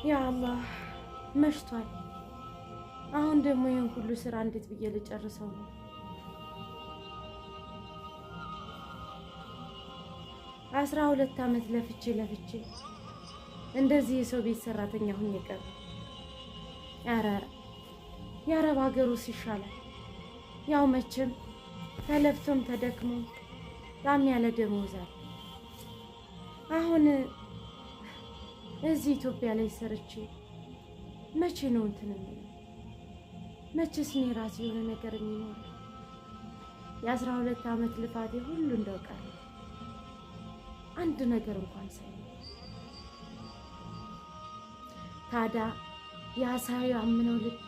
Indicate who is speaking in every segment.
Speaker 1: ያ አላህ መሽቷል። አሁን ደግሞ ይሄን ሁሉ ስራ እንዴት ብዬ ልጨርሰው ነው? 12 ዓመት ለፍቼ እንደዚህ የሰው ቤት ሰራተኛ ሁኜ ቀረ። ኧረ የአረብ ሀገሩስ ይሻላል። ያው መቼም ተለፍቶም ተደክሞ ጣም ያለ ደሞዝ አለ። አሁን እዚህ ኢትዮጵያ ላይ ሰርቼ መቼ ነው እንትን የሚለው? መቼስ እኔ ራሴ የሆነ ነገር የሚኖር? የ12 ዓመት ልፋቴ ሁሉ እንደውቃለ አንድ ነገር እንኳን ሳይ ታዲያ ያሳዩ አምነው ልቤ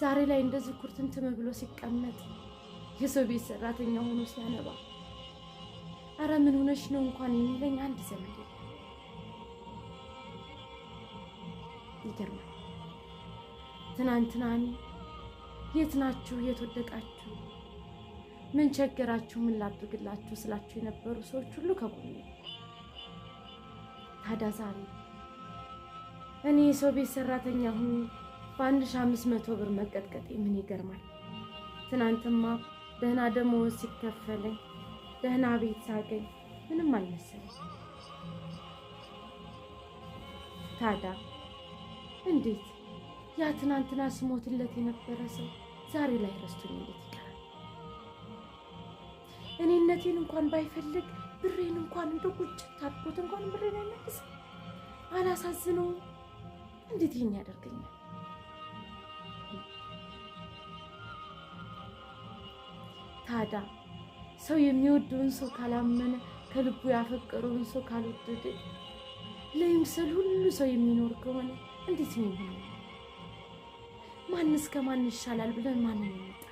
Speaker 1: ዛሬ ላይ እንደዚህ ኩርትምትም ብሎ ሲቀመጥ የሰው ቤት ሰራተኛ ሆኖ ሲያነባ አረ ምን ሆነሽ ነው እንኳን የሚለኝ አንድ ዘመድ ይገርማል። ትናንትና የት ናችሁ የት ወደቃችሁ ምን ቸገራችሁ ምን ላድርግላችሁ ስላችሁ የነበሩ ሰዎች ሁሉ ከጎኔ። ታዲያ ዛሬ እኔ የሰው ቤት ሰራተኛ ሁኜ በ1500 ብር መቀጥቀጤ ምን ይገርማል። ትናንትማ ደህና ደሞዝ ሲከፈለኝ ደህና ቤት ሳገኝ ምንም አልመሰለኝ። ታዲያ እንዴት ያ ትናንትና ስሞትለት የነበረ ሰው ዛሬ ላይ ረስቶኝ እንዴት ይቀራል? እኔነቴን እንኳን ባይፈልግ ብሬን እንኳን እንደ ቁጭ ታድርጎት እንኳን ብሬን አይመልስ አላሳዝነውም? እንዴት ይሄን ያደርገኛል? ታዲያ ሰው የሚወደውን ሰው ካላመነ ከልቡ ያፈቀረውን ሰው ካልወደደ ለይምሰል ሁሉ ሰው የሚኖር ከሆነ እንዴት ነው የሚሆነው? ማንስ ከማን ይሻላል ብለን ማንን እንጣላ?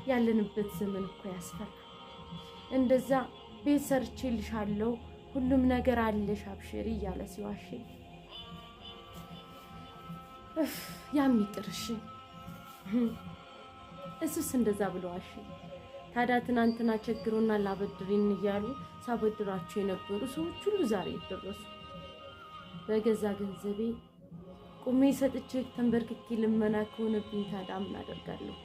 Speaker 1: ያለንበት ዘመን እኮ ያስፈራል። እንደዛ ቤት ሰርቼልሻለሁ ሁሉም ነገር አለሽ አብሽሪ እያለ ሲዋሽኝ ያም ይቅርሽ እሱስ እንደዛ ብሎ ዋሽኝ። ታዲያ ትናንትና ቸግሮና ላበድሪን እያሉ ሳበድራቸው የነበሩ ሰዎች ሁሉ ዛሬ ይደረሱ በገዛ ገንዘቤ ቁሜ ሰጥቼ ተንበርክኬ ልመና ከሆነብኝ ታዲያ ምን አደርጋለሁ?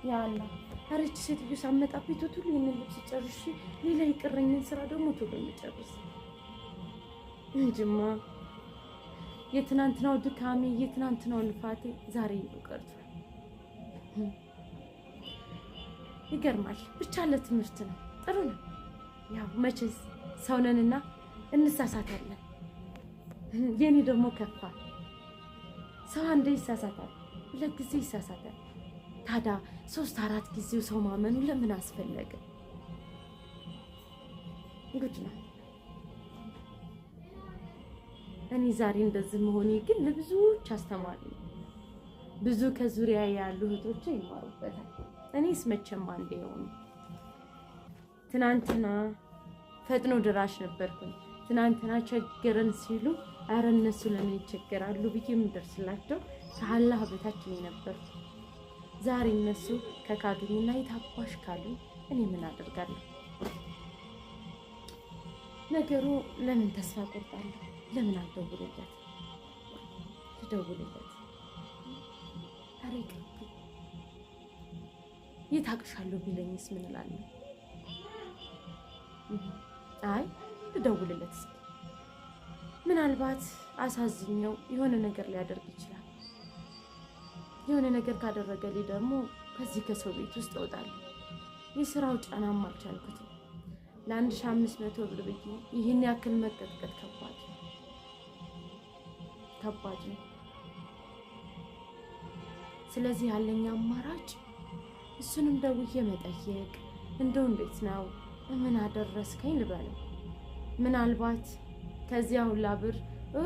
Speaker 1: ያ አላህ አረች ሴትዮ ሳመጣብኝ ቶሎ ይሄንን ልብስ ጨርሼ ሌላ የቀረኝን ስራ ደግሞ ቶሎ ልጨርስ እንጂማ የትናንትናው ድካሜ የትናንትናው ልፋቴ ዛሬ ነው ቀርቷል። ይገርማል። ብቻ ለትምህርት ነው ጥሩ ነው። ያው መቼስ ሰው ነንና እንሳሳታለን። የኔ ደግሞ ከፋ። ሰው አንዴ ይሳሳታል፣ ሁለት ጊዜ ይሳሳታል። ታዲያ 3-4 ጊዜው ሰው ማመኑ ለምን አስፈለገ? ጉድ ነው። እኔ ዛሬ እንደዚህ መሆኔ ግን ለብዙዎች አስተማሪ ነው። ብዙ ከዙሪያ ያሉ እህቶች ይማሩበታል። እኔስ መቼም አንዴ ሆነ። ትናንትና ፈጥኖ ድራሽ ነበርኩኝ። ትናንትና ቸገረን ሲሉ አረ እነሱ ለምን ይቸገራሉ ብዬ የምደርስላቸው ከአላህ በታች ነው ነበር። ዛሬ እነሱ ከካዱኝና የታባሽ ካሉ እኔ ምን አደርጋለሁ? ነገሩ ለምን ተስፋ ቆርጣለሁ? ለምን አልደውልለት? ልደውልለት ታሪክ ይታቅሻለሁ ቢለኝስ ምን እላለሁ? አይ ልደውልለት እስኪ ምናልባት አሳዝኘው የሆነ ነገር ሊያደርግ ይችላል። የሆነ ነገር ካደረገልኝ ደግሞ ከዚህ ከሰው ቤት ውስጥ እወጣለሁ። የስራው ጫናም አልቻልኩትም። ለ1500 ብር ብዬ ይህን ያክል መቀጥቀጥ ከባድ ነው። ስለዚህ ያለኝ አማራጭ እሱንም ደውዬ መጠየቅ፣ እንደው እንዴት ነው ምን አደረስከኝ ልበለው። ምናልባት ከዚያ ሁላ ብር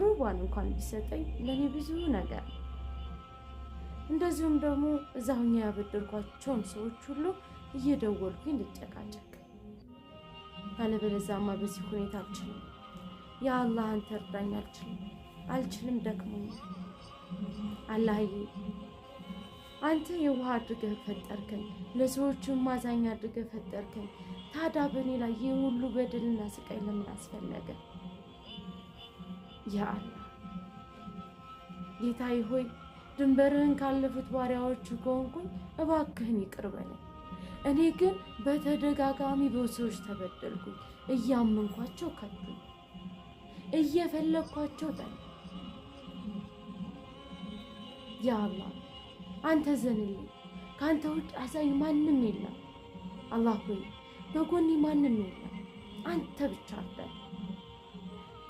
Speaker 1: ሩቧን እንኳን ቢሰጠኝ ለኔ ብዙ ነገር ነው። እንደዚሁም ደግሞ እዛውኛ ያበደርኳቸውን ሰዎች ሁሉ እየደወልኩኝ ልጨቃጨቅ። ካለበለዚያማ በዚህ ሁኔታ አልችልም። ያ አላህ አንተ እርዳኝ፣ አልችልም ደክሞኛል። አላህዬ አንተ የዋህ አድርገህ ፈጠርከኝ፣ ለሰዎችም ማዛኝ አድርገህ ፈጠርከኝ። ታዲያ በእኔ ላይ ይህ ሁሉ በደልና ስቃይ ለምን አስፈለገ? ያ አላህ ጌታዬ ሆይ ድንበርህን ካለፉት ባሪያዎች ከሆንኩኝ እባክህን ይቅር በለኝ። እኔ ግን በተደጋጋሚ በሰዎች ተበደልኩኝ። እያመንኳቸው ከዱኝ፣ እየፈለግኳቸው ጠሉ። ያ አላህ አንተ ዘንልኝ፣ ካንተ ውጭ አዛኝ ማንም የለም። አላህ ሆይ በጎኔ ማንም የለም፣ አንተ ብቻ አለ።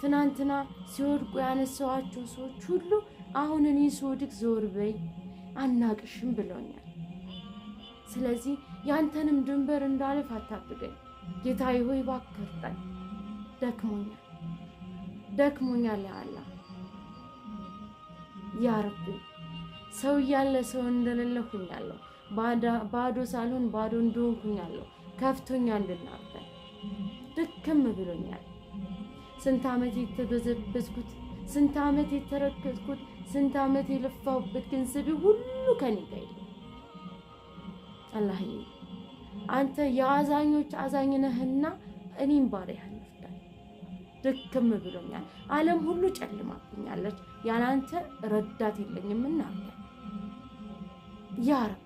Speaker 1: ትናንትና ሲወድቁ ያነሳዋቸው ሰዎች ሁሉ አሁን እኔ ስወድቅ ዞር በይ አናቅሽም ብለውኛል። ስለዚህ ያንተንም ድንበር እንዳልፍ አታብገኝ። ጌታዬ ሆይ እባክህ እርዳኝ። ደክሞኛል ያ አላህ ያ ረቢ። ሰው እያለ ሰው እንደሌለ ሁኛለሁ። ባዶ ሳልሆን ባዶ እንደሆንኩኛለሁ። ከፍቶኛል ልናርዳ ድክም ብሎኛል። ስንት ዓመት የተበዘበዝኩት፣ ስንት ዓመት የተረገጥኩት፣ ስንት ዓመት የለፋሁበት ገንዘቤ ሁሉ ከኔ ጋር የለም። አላህዬ አንተ የአዛኞች አዛኝ ነህና እኔም ባሪያህን እርዳኝ። ድክም ብሎኛል። ዓለም ሁሉ ጨልማብኛለች። ያላንተ ረዳት የለኝምና ያ ረብ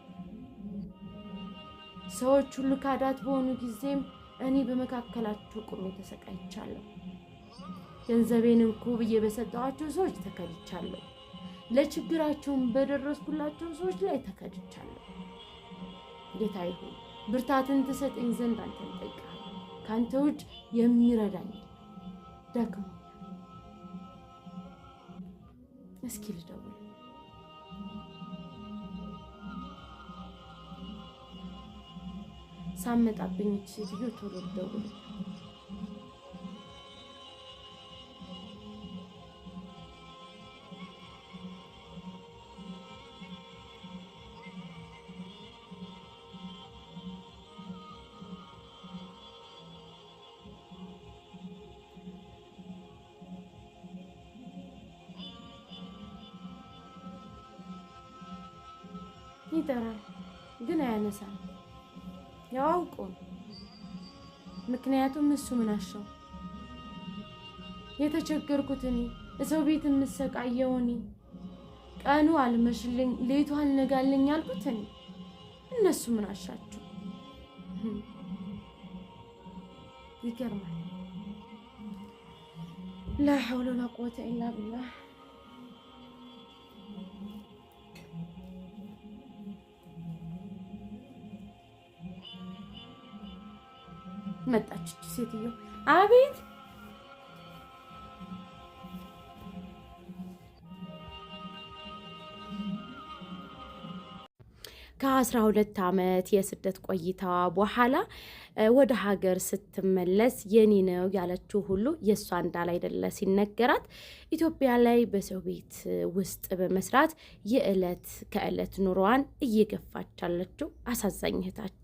Speaker 1: ሰዎች ሁሉ ካዳት በሆኑ ጊዜም እኔ በመካከላቸው ቆሜ ተሰቃይቻለሁ። ገንዘቤን እንኩ ብዬ በሰጠኋቸው ሰዎች ተከድቻለሁ። ለችግራቸውን በደረስኩላቸው ሰዎች ላይ ተከድቻለሁ። ጌታዬ ሆይ ብርታትን ትሰጠኝ ዘንድ አንተን እጠይቅሃለሁ። ካንተ ውጭ የሚረዳኝ ደክሞኛል። እስኪ ልደውል። ሳመጣብኝ ሴትዮ ቶሎ ልደውል። ይጠራል ግን አያነሳም። ያው አውቆ ምክንያቱም እሱ ምን አሻው? የተቸገርኩት እኔ፣ ሰው ቤት የምሰቃየው እኔ፣ ቀኑ አልመሽልኝ ሌቱ አልነጋልኝ ያልኩት እኔ። እነሱ ምን አሻቸው? ይገርማል። ላ ሐውለ ወላ ቁወተ ኢላ ቢላህ። መጣች ሴትዮ። አቤት። ከ12 ዓመት የስደት ቆይታዋ በኋላ ወደ ሀገር ስትመለስ የኔ ነው ያለችው ሁሉ የእሷ እንዳላይደለ ሲነገራት ኢትዮጵያ ላይ በሰው ቤት ውስጥ በመስራት የዕለት ከዕለት ኑሮዋን እየገፋች ያለችው አሳዛኝ እህታችን